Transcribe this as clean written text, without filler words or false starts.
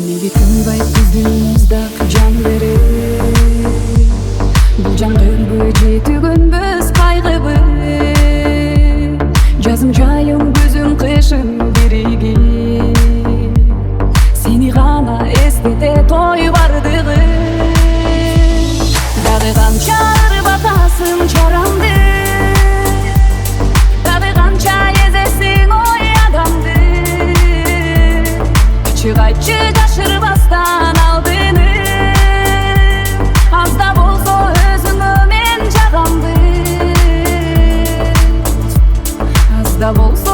Неге тынбай көздеріңізді жан берер? Бұл жан көрбі жеті күнбіз қайғыбы. Жазым жайым көзім қышым береге. Сені ғана естете той бардығы. Дағы қанша батасың жарамды, дағы қанша езесің ой адамды. Шығайчы жашырбастан алдыны, аз да болсо өзіңмен жағамды, аз да болсо